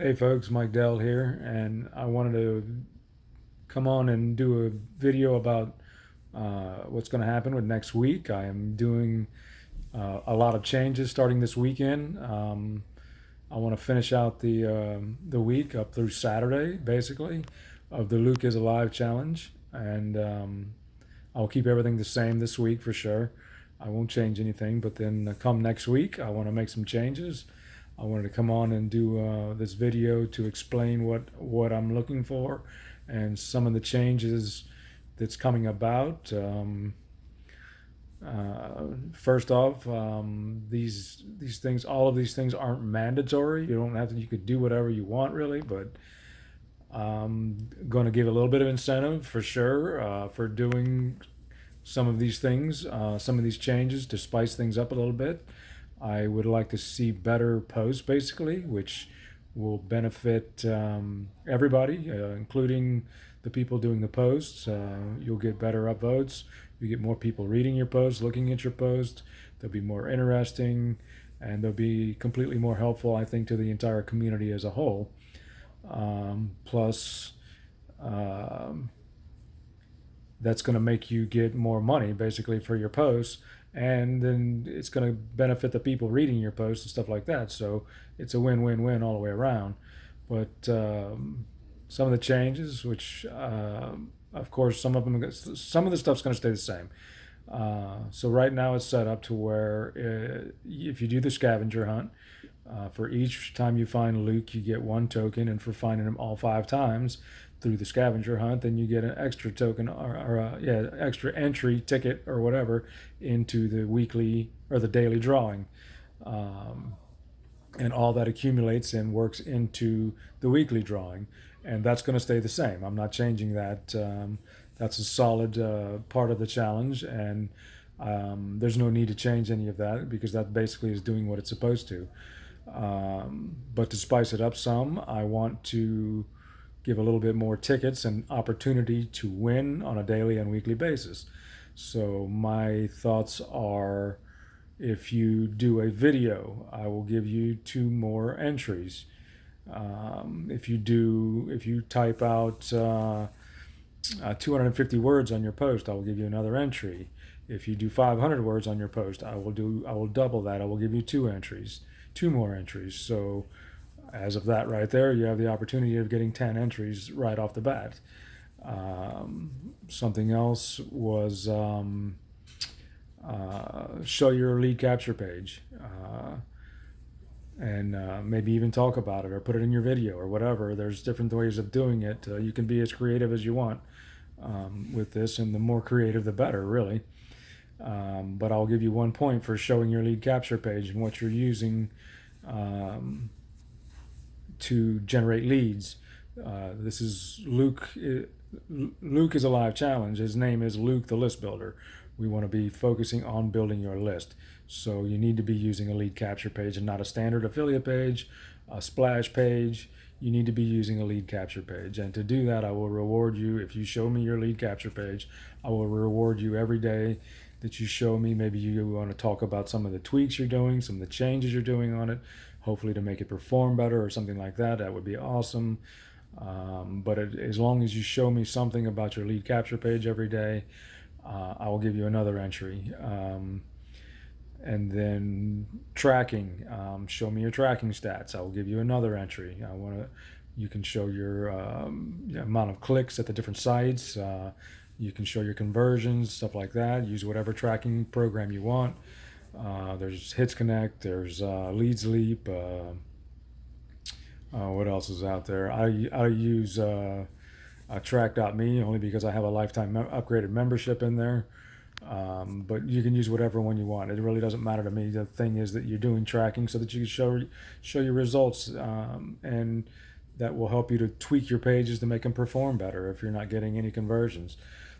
Hey folks, Mike Dell here, and I wanted to come on and do a video about what's going to happen with next week. I am doing a lot of changes starting this weekend. I want to finish out the week up through Saturday, basically, of the Luke is Alive challenge, and I'll keep everything the same this week for sure. I won't change anything, but then come next week, I want to make some changes. I wanted to come on and do this video to explain what I'm looking for and some of the changes that's coming about. First off, these things, all of these things aren't mandatory. You don't have to. You could do whatever you want, really, but I'm going to give a little bit of incentive for sure for doing some of these things, some of these changes to spice things up a little bit. I would like to see better posts, basically, which will benefit everybody, including the people doing the posts. You'll get better upvotes. You get more people reading your posts, looking at your posts. They'll be more interesting, and they'll be completely more helpful, I think, to the entire community as a whole. Plus, um, that's going to make you get more money basically for your posts, and then it's going to benefit the people reading your posts and stuff like that, so it's a win-win-win all the way around. But some of the changes, which of course some of the stuff's going to stay the same. So right now it's set up to where if you do the scavenger hunt, for each time you find Luke, you get one token, and for finding him all 5 times through the scavenger hunt, then you get an extra token or extra entry ticket or whatever into the weekly or the daily drawing. Um, and all that accumulates and works into the weekly drawing, and that's going to stay the same. I'm not changing that. That's a solid part of the challenge, and there's no need to change any of that because that basically is doing what it's supposed to. But to spice it up some, I want to give a little bit more tickets and opportunity to win on a daily and weekly basis. So my thoughts are, if you do a video, I will give you 2 more entries. If you type out 250 words on your post, I will give you another entry. If you do 500 words on your post, I will double that. I will give you 2 entries, 2 more entries. So as of that right there, you have the opportunity of getting 10 entries right off the bat. Something else was show your lead capture page, and maybe even talk about it or put it in your video or whatever. There's different ways of doing it. You can be as creative as you want with this, and the more creative, the better, really. But I'll give you 1 point for showing your lead capture page and what you're using to generate leads. This is Luke. Luke is Alive challenge. His name is Luke the List Builder. We want to be focusing on building your list. So you need to be using a lead capture page and not a standard affiliate page, a splash page. You need to be using a lead capture page. And to do that, I will reward you. If you show me your lead capture page, I will reward you every day that you show me. Maybe you want to talk about some of the tweaks you're doing, some of the changes you're doing on it, hopefully to make it perform better or something like that. That would be awesome. As long as you show me something about your lead capture page every day, I will give you another entry. And then tracking, show me your tracking stats. I will give you another entry. You can show your amount of clicks at the different sites. You can show your conversions, stuff like that. Use whatever tracking program you want. There's Hits Connect. There's Leads Leap. What else is out there? I use Track.me only because I have a lifetime upgraded membership in there. But you can use whatever one you want. It really doesn't matter to me. The thing is that you're doing tracking so that you can show your results, and that will help you to tweak your pages to make them perform better if you're not getting any conversions.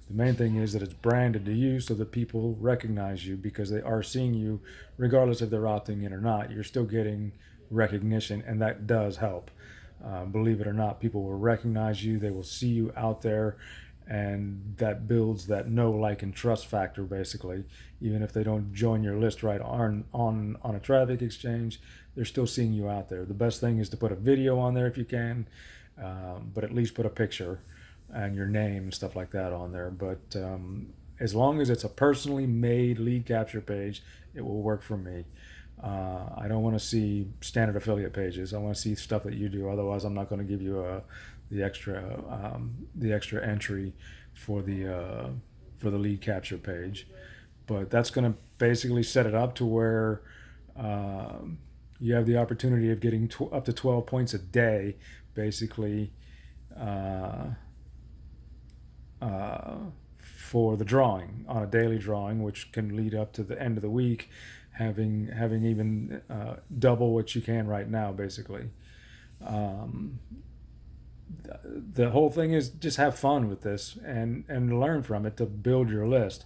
The main thing is that it's branded to you so that people recognize you because they are seeing you, regardless if they're opting in or not. You're still getting recognition, and that does help. Believe it or not, people will recognize you. They will see you out there, and that builds that know, like, and trust factor basically. Even if they don't join your list right on a traffic exchange, they're still seeing you out there. The best thing is to put a video on there if you can, but at least put a picture and your name and stuff like that on there. But as long as it's a personally made lead capture page, it will work for me. I don't want to see standard affiliate pages. I want to see stuff that you do. Otherwise, I'm not going to give you the extra entry for the lead capture page. But that's going to basically set it up to where you have the opportunity of getting up to 12 points a day, basically, uh, uh, for the drawing on a daily drawing, which can lead up to the end of the week, having even double what you can right now, basically. Um, the whole thing is just have fun with this and learn from it to build your list.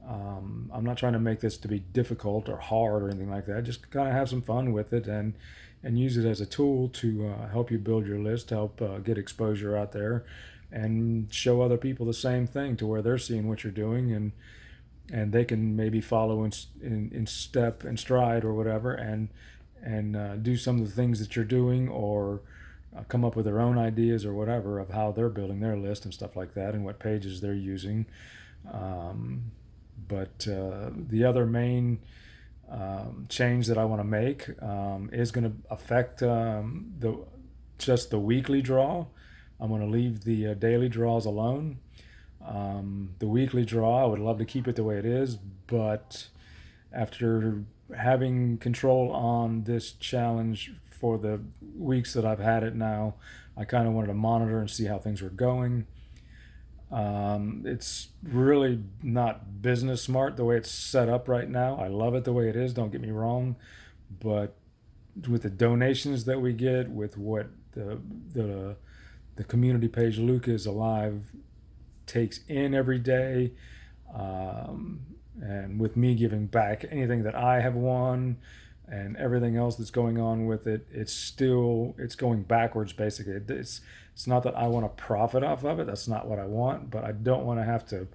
I'm not trying to make this to be difficult or hard or anything like that. Just kind of have some fun with it and use it as a tool to help you build your list, help get exposure out there, and show other people the same thing to where they're seeing what you're doing, and they can maybe follow in step and stride or whatever, and do some of the things that you're doing, or come up with their own ideas or whatever of how they're building their list and stuff like that, and what pages they're using. Um, but the other main change that I want to make is going to affect just the weekly draw. I'm going to leave the daily draws alone. The weekly draw, I would love to keep it the way it is, but after having control on this challenge for the weeks that I've had it now, I kind of wanted to monitor and see how things were going. It's really not business smart the way it's set up right now. I love it the way it is, don't get me wrong, but with the donations that we get, with what the community page Luca is Alive takes in every day, um, and with me giving back anything that I have won and everything else that's going on with it, it's going backwards basically. It's not that I want to profit off of it. That's not what I want, but I don't want to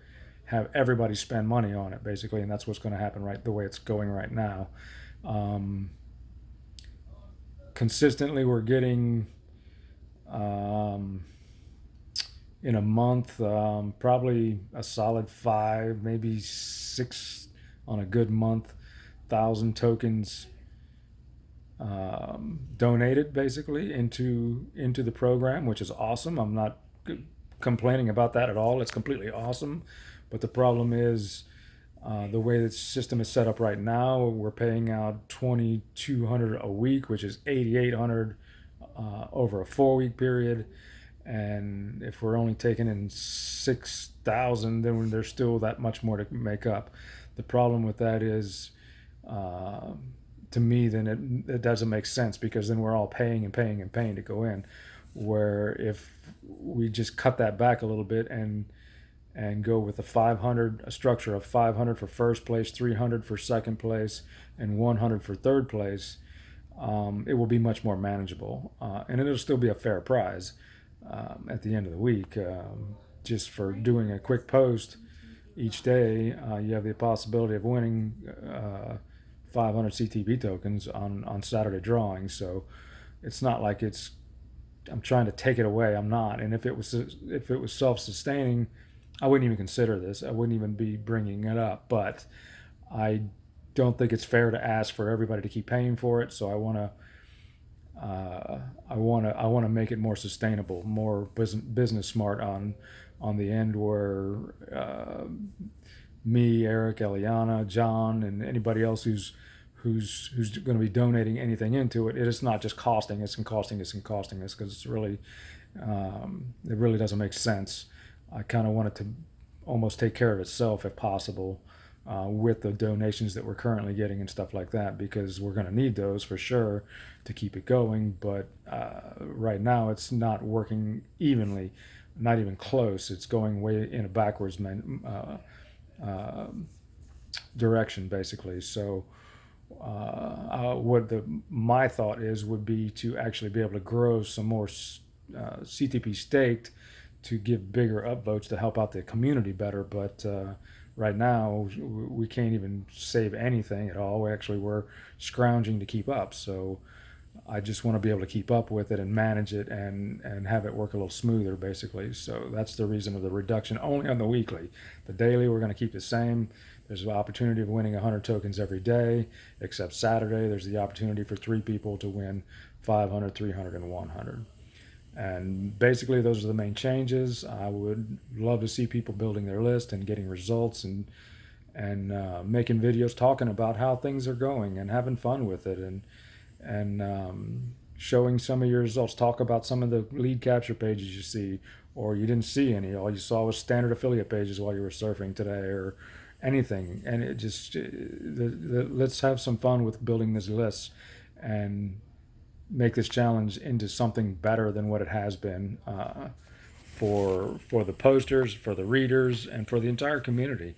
have everybody spend money on it basically, and that's what's going to happen right the way it's going right now. Um, Consistently, we're getting um, in a month, probably a solid five, maybe six on a good month, 1,000 tokens donated basically into the program, which is awesome. I'm not complaining about that at all. It's completely awesome. But the problem is the way the system is set up right now. We're paying out 2,200 a week, which is 8,800 over a 4 week period. And if we're only taking in 6,000, then there's still that much more to make up. The problem with that is, uh, to me, then it doesn't make sense, because then we're all paying and paying and paying to go in. Where if we just cut that back a little bit and go with a structure of 500 for first place, 300 for second place, and 100 for third place, it will be much more manageable, and it'll still be a fair prize at the end of the week. Just for doing a quick post each day, you have the possibility of winning 500 CTB tokens on Saturday drawings. So it's not like I'm trying to take it away. I'm not. And if it was self-sustaining, I wouldn't even consider this. I wouldn't even be bringing it up. But I don't think it's fair to ask for everybody to keep paying for it. So I want to make it more sustainable, more business smart on the end, where me, Eric, Eliana, John, and anybody else who's going to be donating anything into it, it is not just costing us and costing us and costing us, because it really doesn't make sense. I kind of want it to almost take care of itself if possible, with the donations that we're currently getting and stuff like that, because we're going to need those for sure to keep it going. But right now, it's not working evenly, not even close. It's going way in a backwards uh, direction, basically. So, my thought would be to actually be able to grow some more CTP staked to give bigger upvotes to help out the community better. But right now, we can't even save anything at all. We're scrounging to keep up. So I just want to be able to keep up with it and manage it and have it work a little smoother, basically. So that's the reason of the reduction only on the weekly. The daily, we're going to keep the same. There's an opportunity of winning 100 tokens every day, except Saturday. There's the opportunity for 3 people to win 500, 300, and 100. And basically, those are the main changes. I would love to see people building their list and getting results and making videos talking about how things are going and having fun with it and showing some of your results. Talk about some of the lead capture pages you see, or you didn't see any. All you saw was standard affiliate pages while you were surfing today, or anything. And it just let's have some fun with building this list and make this challenge into something better than what it has been for the posters, for the readers, and for the entire community.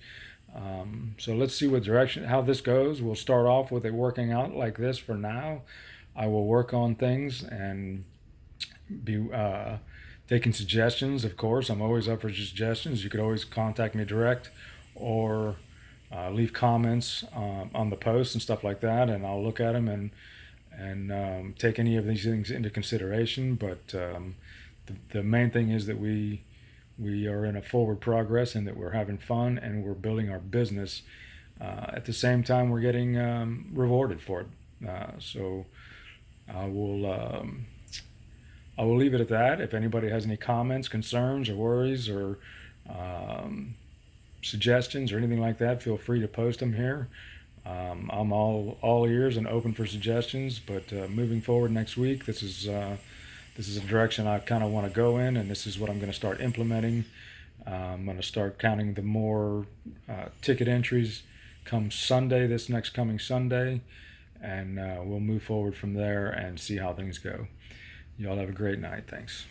So let's see what direction, how this goes. We'll start off with it working out like this for now. I will work on things and be taking suggestions. Of course, I'm always up for suggestions. You could always contact me direct or leave comments on the posts and stuff like that, and I'll look at them and take any of these things into consideration. But the main thing is that we are in a forward progress and that we're having fun and we're building our business. At the same time, we're getting rewarded for it. So I will leave it at that. If anybody has any comments, concerns, or worries, or suggestions, or anything like that, feel free to post them here. I'm all ears and open for suggestions. But moving forward next week, this is a direction I kind of want to go in, and this is what I'm going to start implementing. I'm going to start counting the more ticket entries come Sunday, this next coming Sunday, and we'll move forward from there and see how things go. Y'all have a great night. Thanks.